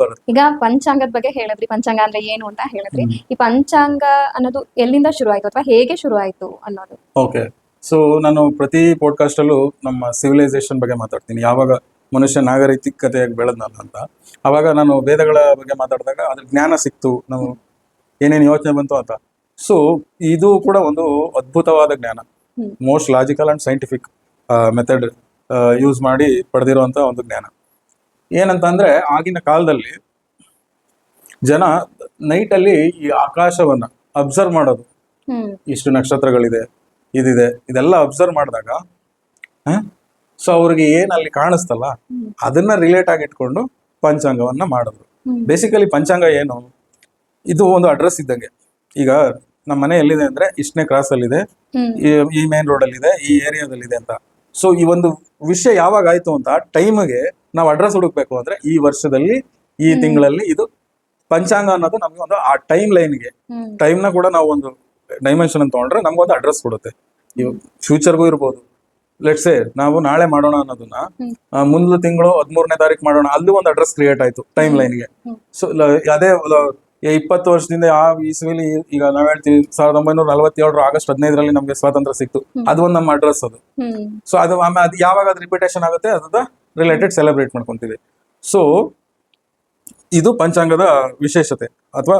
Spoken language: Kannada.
ಬರುತ್ತೆ. ಈಗ ಪಂಚಾಂಗದ ಬಗ್ಗೆ ಹೇಳಿದ್ರಿ, ಪಂಚಾಂಗ ಅಂದ್ರೆ ಏನು ಅಂತ ಹೇಳಿದ್ರಿ. ಈ ಪಂಚಾಂಗ ಅನ್ನೋದು ಎಲ್ಲಿಂದ ಶುರು ಆಯ್ತು ಅಥವಾ ಹೇಗೆ ಶುರು ಆಯ್ತು ಅನ್ನೋದು? ಓಕೆ, ಸೊ ನಾನು ಪ್ರತಿ ಪಾಡ್ಕಾಸ್ಟ್ ಅಲ್ಲೂ ನಮ್ಮ ಸಿವಿಲೈಸೇಷನ್ ಬಗ್ಗೆ ಮಾತಾಡ್ತೀನಿ. ಯಾವಾಗ ಮನುಷ್ಯ ನಾಗರಿಕತೆಯಾಗಿ ಬೆಳೆದ್ನಲ್ಲ ಅಂತ, ಅವಾಗ ನಾನು ವೇದಗಳ ಬಗ್ಗೆ ಮಾತಾಡಿದಾಗ ಅದ್ರ ಜ್ಞಾನ ಸಿಕ್ತು, ನಾವು ಏನೇನು ಯೋಚನೆ ಬಂತು ಅಂತ. ಸೊ ಇದು ಕೂಡ ಒಂದು ಅದ್ಭುತವಾದ ಜ್ಞಾನ, most logical and scientific method use ಮಾಡಿ ಪಡೆದಿರುವಂತ ಒಂದು ಜ್ಞಾನ. ಏನಂತ ಅಂದ್ರೆ, ಆಗಿನ ಕಾಲದಲ್ಲಿ ಜನ ನೈಟ್ ಅಲ್ಲಿ ಈ ಆಕಾಶವನ್ನ ಅಬ್ಸರ್ವ್ ಮಾಡೋದು, ಇಷ್ಟು ನಕ್ಷತ್ರಗಳಿದೆ, ಇದಿದೆ, ಇದೆಲ್ಲ ಅಬ್ಸರ್ವ್ ಮಾಡಿದಾಗ ಸೊ ಅವ್ರಿಗೆ ಏನ್ ಅಲ್ಲಿ ಕಾಣಿಸ್ತಲ್ಲ ಅದನ್ನ ರಿಲೇಟ್ ಆಗಿ ಇಟ್ಕೊಂಡು ಪಂಚಾಂಗವನ್ನ ಮಾಡಿದ್ರು. ಬೇಸಿಕಲಿ ಪಂಚಾಂಗ ಏನು, ಇದು ಒಂದು ಅಡ್ರೆಸ್ ಇದ್ದಂಗೆ. ಈಗ ನಮ್ಮ ಮನೆ ಎಲ್ಲಿದೆ ಅಂದ್ರೆ ಇಷ್ಟನೇ ಕ್ರಾಸ್ ಅಲ್ಲಿ ಇದೆ, ಈ ಮೇನ್ ರೋಡ್ ಅಲ್ಲಿ ಇದೆ, ಈ ಏರಿಯಾದಲ್ಲಿ ಇದೆ ಅಂತ. ಸೊ ಈ ಒಂದು ವಿಷಯ ಯಾವಾಗ ಆಯ್ತು ಅಂತ ಟೈಮ್ಗೆ ನಾವು ಅಡ್ರೆಸ್ ಹುಡುಕ್ಬೇಕು ಅಂದ್ರೆ ಈ ವರ್ಷದಲ್ಲಿ ಈ ತಿಂಗಳಲ್ಲಿ ಇದು ಪಂಚಾಂಗ ಅನ್ನೋದು ನಮ್ಗೆ ಒಂದು ಆ ಟೈಮ್ ಲೈನ್ಗೆ, ಟೈಮ್ನ ಕೂಡ ನಾವು ಒಂದು ಡೈಮೆನ್ಷನ್ ಅಂತ ತಗೊಂಡ್ರೆ ನಮ್ಗೊಂದು ಅಡ್ರೆಸ್ ಕೊಡುತ್ತೆ. ಫ್ಯೂಚರ್ಗೂ ಇರ್ಬೋದು. ಲೆಟ್ಸೇ ನಾವು ನಾಳೆ ಮಾಡೋಣ ಅನ್ನೋದನ್ನ ಮುಂದಿನ ತಿಂಗಳು 13ನೇ ತಾರೀಕು ಮಾಡೋಣ, ಅಲ್ಲೂ ಒಂದು ಅಡ್ರೆಸ್ ಕ್ರಿಯೇಟ್ ಆಯ್ತು ಟೈಮ್ ಲೈನ್ಗೆ. ಸೊ ಅದೇ 20 ವರ್ಷದಿಂದ ಆ ಇಸ್ವಿಲಿ, ಈಗ ನಾವ್ ಹೇಳ್ತೀವಿ 1947 ಆಗಸ್ಟ್ 15ರಲ್ಲಿ ನಮ್ಗೆ ಸ್ವಾತಂತ್ರ್ಯ ಸಿಕ್ತು, ಅದು ಒಂದು ನಮ್ಮ ಅಡ್ರೆಸ್ ಅದು. ಸೊ ಅದು ಆಮೇಲೆ ಅದು ಯಾವಾಗ ಅದು ರಿಪಿಟೇಷನ್ ಆಗುತ್ತೆ ಅದ ರಿಲೇಟೆಡ್ ಸೆಲೆಬ್ರೇಟ್ ಮಾಡ್ಕೊಂತೀವಿ. ಸೊ ಇದು ಪಂಚಾಂಗದ ವಿಶೇಷತೆ ಅಥವಾ